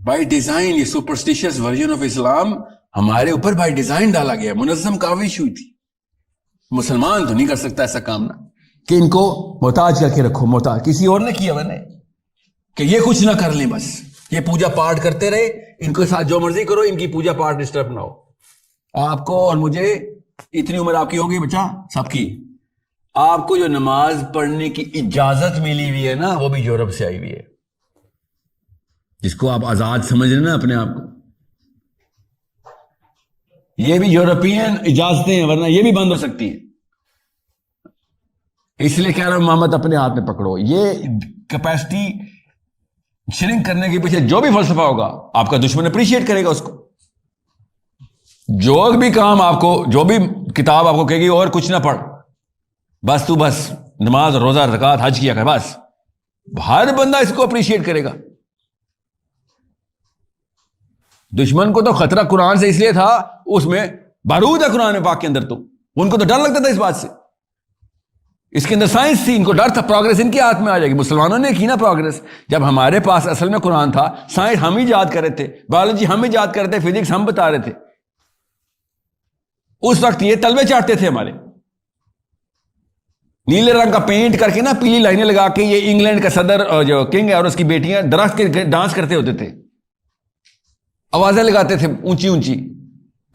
By design یہ superstitious version of اسلام ہمارے اوپر بائی ڈیزائن ڈالا گیا. منظم کاوش ہوئی تھی. مسلمان تو نہیں کر سکتا ایسا کام نہ کہ ان کو محتاج کر کے رکھو. محتاج کسی اور نے کیا میں نے کہ یہ کچھ نہ کر لیں, بس یہ پوجا پاٹ کرتے رہے, ان کے ساتھ جو مرضی کرو, ان کی پوجا پاٹ ڈسٹرب نہ ہو. آپ کو اور مجھے اتنی عمر آپ کی ہوگی بچہ سب کی, آپ کو جو نماز پڑھنے کی اجازت ملی ہوئی ہے نا وہ بھی یورپ سے آئی ہوئی ہے, جس کو آپ آزاد سمجھ رہے نا اپنے آپ کو. یہ بھی یورپین اجازتیں ہیں, ورنہ یہ بھی بند ہو سکتی ہیں. اس لیے کہہ رہا ہوں محمد اپنے ہاتھ میں پکڑو. یہ کیپیسٹی شرنک کرنے کے پیچھے جو بھی فلسفہ ہوگا آپ کا دشمن اپریشیٹ کرے گا اس کو. جو بھی کام آپ کو, جو بھی کتاب آپ کو کہے گی اور کچھ نہ پڑھ, بس تو بس نماز روزہ زکات حج کیا کر, بس ہر بندہ اس کو اپریشیٹ کرے گا. دشمن کو تو خطرہ قرآن سے اس لیے تھا, اس میں بارود ہے قرآن پاک کے اندر, تو ان کو تو ڈر لگتا تھا اس بات سے. اس کے اندر سائنس تھی, ان کو ڈر تھا پروگرس ان کے ہاتھ میں آ جائے گی. مسلمانوں نے کی نا پروگرس, جب ہمارے پاس اصل میں قرآن تھا, سائنس ہم ہی یاد کر رہے تھے, بایولوجی ہم ہی یاد کر رہے تھے, فزکس ہم بتا رہے تھے. اس وقت یہ تلوے چاٹتے تھے ہمارے, نیلے رنگ کا پینٹ کر کے نا, پیلی لائنیں لگا کے. یہ انگلینڈ کا صدر اور جو کنگ ہے اور اس کی بیٹیاں درخت کے ڈانس کرتے ہوتے تھے, آوازیں لگاتے تھے اونچی اونچی.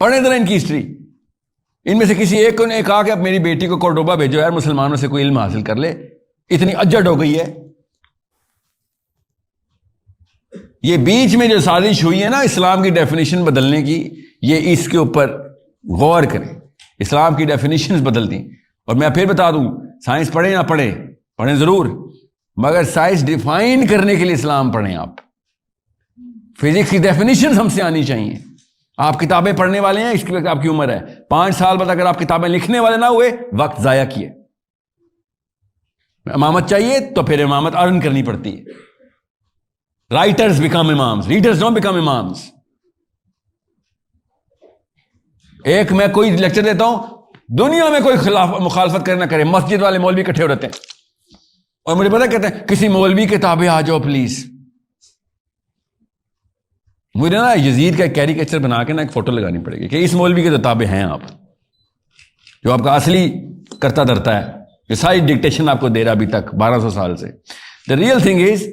پڑھیں ذرا ان کی ہسٹری. ان میں سے کسی ایک نے کہا کہ اب میری بیٹی کو کورڈوبا بھیجو یار, مسلمانوں سے کوئی علم حاصل کر لے, اتنی اجڑ ہو گئی ہے. یہ بیچ میں جو سازش ہوئی ہے نا اسلام کی ڈیفینیشن بدلنے کی, یہ اس کے اوپر غور کریں. اسلام کی ڈیفینیشنز بدل دیں. اور میں پھر بتا دوں, سائنس پڑھیں نہ پڑھیں, پڑھیں ضرور, مگر سائنس ڈیفائن کرنے کے لیے اسلام پڑھیں. آپ فزکس کی ڈیفینیشنز ہم سے آنی چاہیے. آپ کتابیں پڑھنے والے ہیں, اس کی وقت آپ کی عمر ہے 5 سال بعد اگر آپ کتابیں لکھنے والے نہ ہوئے, وقت ضائع کیے. امامت چاہیے تو پھر امامت ارن کرنی پڑتی ہے. Writers become imams, readers don't become imams. ایک میں کوئی لیکچر دیتا ہوں, دنیا میں کوئی مخالفت کرے نہ کرے, مسجد والے مولوی اکٹھے ہو رہتے ہیں اور مجھے پتا کہتے ہیں کسی مولوی کتابیں آ جاؤ پلیز. مجھے نا یزید کا ایک کیریکیچر بنا کے نا ایک فوٹو لگانی پڑے گی کہ اس مولوی کی کتابیں ہیں آپ, جو آپ کا اصلی کرتا دھرتا ہے, یہ ساری ڈکٹیشن آپ کو دے رہا ابھی تک 1200 سال سے. دا ریئل تھنگ از,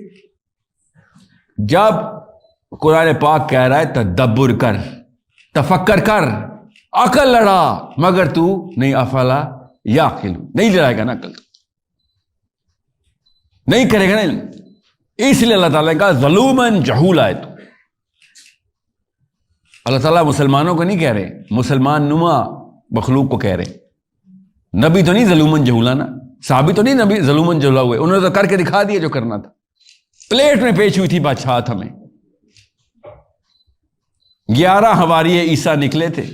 جب قرآن پاک کہہ رہا ہے تدبر کر, تفکر کر, عقل لڑا, مگر تو نہیں افلا یا عقل, نہیں لڑائے گا نا عقل, نہیں کرے گا نا. اس لیے اللہ تعالیٰ کا ظلومن جہولا ہے. تو اللہ تعالیٰ مسلمانوں کو نہیں کہہ رہے, مسلمان نما مخلوق کو کہہ رہے. نبی تو نہیں ظلومن جہولا نا, صحابی تو نہیں نبی ظلومن جہولا ہوئے, انہوں نے تو کر کے دکھا دیا جو کرنا تھا. پلیٹ میں پیش ہوئی تھی بادشاہت ہمیں. 11 حواری عیسیٰ نکلے تھے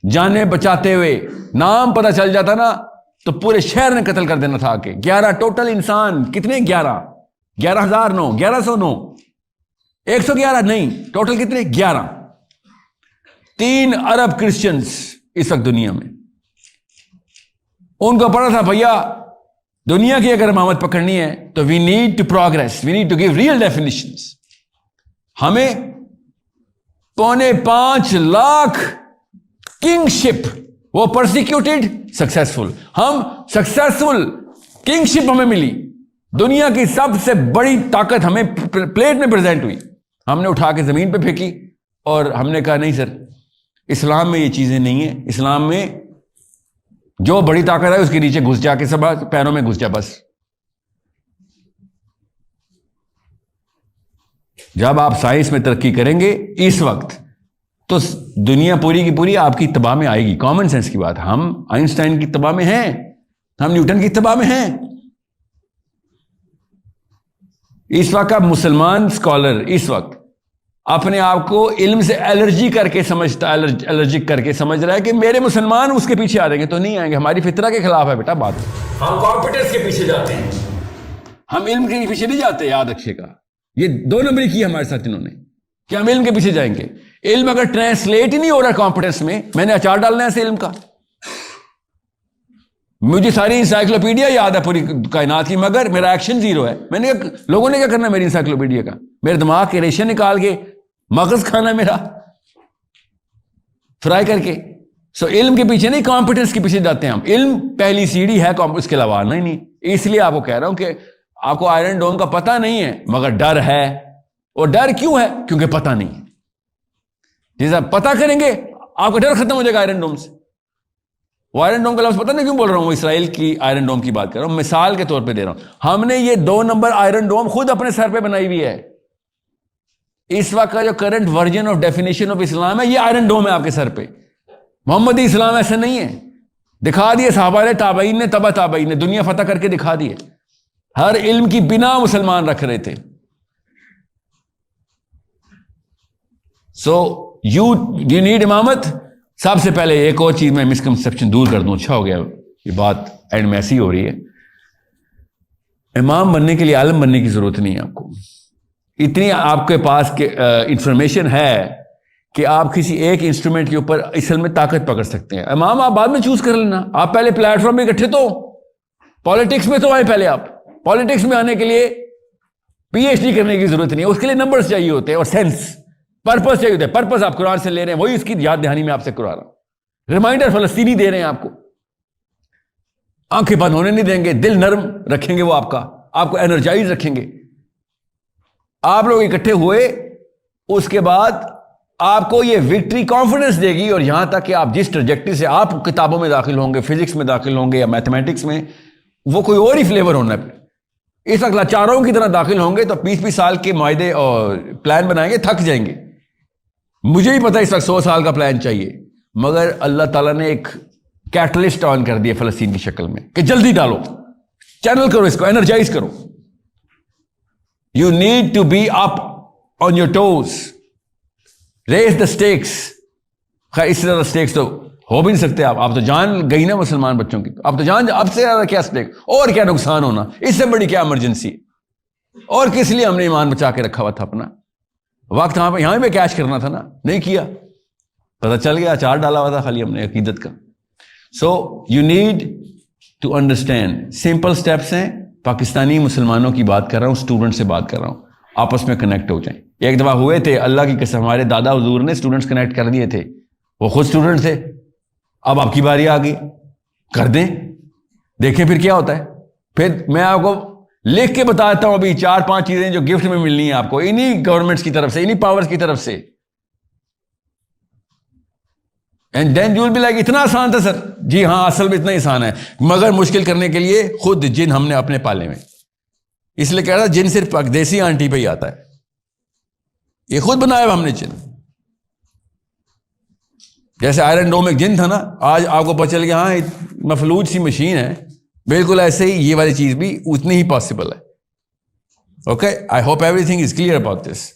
جانیں بچاتے ہوئے. نام پتہ چل جاتا نا تو پورے شہر نے قتل کر دینا تھا. کہ 11 ٹوٹل انسان کتنے, 11,009, 1109, 111 نہیں, ٹوٹل کتنے 11. 3 ارب کرسچنز اس وقت دنیا میں. ان کو پڑھا تھا بھیا دنیا کی اگر امامت پکڑنی ہے تو we need to progress, we need to give real definitions. ہمیں 5.25 لاکھ کنگ شپ, وہ پرسیکیوٹیڈ سکسیسفل, ہم سکسیسفل کنگ شپ ہمیں ملی. دنیا کی سب سے بڑی طاقت ہمیں پلیٹ میں پریزنٹ ہوئی, ہم نے اٹھا کے زمین پہ پھینکی اور ہم نے کہا نہیں سر, اسلام میں یہ چیزیں نہیں ہیں. اسلام میں جو بڑی طاقت ہے اس کے نیچے گھس جا کے سب پیروں میں گھس جا بس. جب آپ سائنس میں ترقی کریں گے اس وقت تو دنیا پوری کی پوری آپ کی اتباع میں آئے گی. کامن سینس کی بات, ہم آئنسٹائن کی اتباع میں ہیں, ہم نیوٹن کی اتباع میں ہیں. اس وقت آپ مسلمان اسکالر اس وقت اپنے آپ کو علم سے الرجی کر کے سمجھتا, الرجک کر کے سمجھ رہا ہے کہ میرے مسلمان اس کے پیچھے آ جائیں گے. تو نہیں آئیں گے, ہماری فطرہ کے خلاف ہے بیٹا بات. ہم کمپیٹنس کے پیچھے جاتے ہیں, ہم علم کے پیچھے نہیں جاتے. یاد رکھیے گا, یہ 2 نمبری کی ہمارے ساتھ انہوں نے کہ ہم علم کے پیچھے جائیں گے. علم اگر ٹرانسلیٹ ہی نہیں ہو رہا کمپیٹنس میں نے اچار ڈالنا ہے ایسے علم کا. مجھے ساری انسائکلوپیڈیا یاد ہے پوری کائنات کی, مگر میرا ایکشن 0 ہے. میں نے لوگوں نے کیا کرنا میری انسائکلوپیڈیا کا, میرے دماغ کے ریشے نکال کے مغز کھانا میرا فرائی کر کے. سو علم کے پیچھے نہیں، کمپیٹنس کے پیچھے جاتے ہیں ہم. علم پہلی سیڑھی ہے، اس کے علاوہ نہیں. اس لیے آپ کو کہہ رہا ہوں کہ آپ کو آئرن ڈوم کا پتہ نہیں ہے مگر ڈر ہے. اور ڈر کیوں ہے؟ کیونکہ پتہ نہیں ہے. جیسے آپ پتہ کریں گے آپ کا ڈر ختم ہو جائے گا آئرن ڈوم سے. وہ آئرن ڈوم کا لفظ پتہ نہیں کیوں بول رہا ہوں، وہ اسرائیل کی آئرن ڈوم کی بات کر رہا ہوں، مثال کے طور پہ دے رہا ہوں. ہم نے یہ 2 نمبر آئرن ڈوم خود اپنے سر پہ بنائی ہوئی ہے. اس وقت کا جو current version of definition of اسلام ہے، یہ آئرن ڈوم ہے آپ کے سر پہ. محمدی اسلام ایسا نہیں ہے. دکھا دیے صحابہ نے، تابعین نے، تبع تابعین نے، دنیا فتح کر کے دکھا دیے. ہر علم کی بنا مسلمان رکھ رہے تھے. سو یو نیڈ امامت. سب سے پہلے ایک اور چیز میں مسکنسپشن دور کر دوں، اچھا ہو گیا یہ بات اینڈ میں ایسی ہو رہی ہے. امام بننے کے لیے عالم بننے کی ضرورت نہیں ہے آپ کو. اتنی آپ کے پاس انفارمیشن ہے کہ آپ کسی ایک انسٹرومنٹ کے اوپر اصل میں طاقت پکڑ سکتے ہیں. امام آپ بعد میں چوز کر لینا. آپ پہلے پلیٹ فارم میں اکٹھے تو پالیٹکس میں تو آئے. پہلے آپ پالیٹکس میں آنے کے لیے پی ایچ ڈی کرنے کی ضرورت نہیں ہے. اس کے لیے نمبرز چاہیے ہوتے ہیں اور سینس، پرپز چاہیے ہوتا ہے. پرپز آپ قرآن سے لے رہے ہیں، وہی اس کی یاد دہانی میں آپ سے کروا رہا ہوں. ریمائنڈر فلسطینی دے رہے ہیں آپ کو. آنکھیں بند ہونے نہیں دیں گے، دل نرم رکھیں گے، وہ آپ کو انرجائز رکھیں گے. آپ لوگ اکٹھے ہوئے، اس کے بعد آپ کو یہ وکٹری کانفیڈنس دے گی. اور یہاں تک کہ آپ جس ٹریجیکٹری سے آپ کتابوں میں داخل ہوں گے، فزکس میں داخل ہوں گے یا میتھمیٹکس میں، وہ کوئی اور ہی فلیور ہونا ہے. اس وقت لاچاروں کی طرح داخل ہوں گے تو 20 سال کے معاہدے اور پلان بنائیں گے، تھک جائیں گے. مجھے بھی پتا اس وقت 100 سال کا پلان چاہیے، مگر اللہ تعالیٰ نے ایک کیٹلسٹ آن کر دیا فلسطین کی شکل میں کہ جلدی ڈالو، چینل کرو، اس کو انرجائز کرو. You need to be up on your toes, raise the stakes. خیر اس سے زیادہ اسٹیکس تو ہو بھی نہیں سکتے. آپ تو جان گئی نا مسلمان بچوں کی. آپ تو جان، اب سے زیادہ کیا اسٹیک اور کیا نقصان ہونا، اس سے بڑی کیا ایمرجنسی. اور کس لیے ہم نے ایمان بچا کے رکھا ہوا تھا اپنا. وقت یہاں پہ کیش کرنا تھا نا، نہیں کیا. پتہ چل گیا اچار ڈالا ہوا تھا خالی ہم نے عقیدت کا. So you need to understand. Simple steps ہیں. پاکستانی مسلمانوں کی بات کر رہا ہوں، اسٹوڈنٹ سے بات کر رہا ہوں. آپس میں کنیکٹ ہو جائیں. ایک دفعہ ہوئے تھے، اللہ کی قسم ہمارے دادا حضور نے اسٹوڈنٹس کنیکٹ کر دیے تھے. وہ خود اسٹوڈنٹ تھے. اب آپ کی باری آ گئی، کر دیں، دیکھیں پھر کیا ہوتا ہے. پھر میں آپ کو لکھ کے بتاتا ہوں ابھی 4-5 چیزیں جو گفٹ میں ملنی ہیں آپ کو انہی گورنمنٹس کی طرف سے، انہی پاورز کی طرف سے. And then you will be like اتنا آسان تھا سر. جی ہاں، اصل میں اتنا آسان ہے، مگر مشکل کرنے کے لیے خود جن ہم نے اپنے پالے میں. اس لیے کہہ رہا جن صرف دیسی آنٹی پہ ہی آتا ہے. یہ خود بنایا ہوا ہم نے جن. جیسے آئرن ڈوم ایک جن تھا نا، آج آپ کو پتہ چل گیا ہاں مفلوج سی مشین ہے. بالکل ایسے ہی یہ والی چیز بھی اتنی ہی پاسبل ہے. Okay, I hope every thing is clear about this.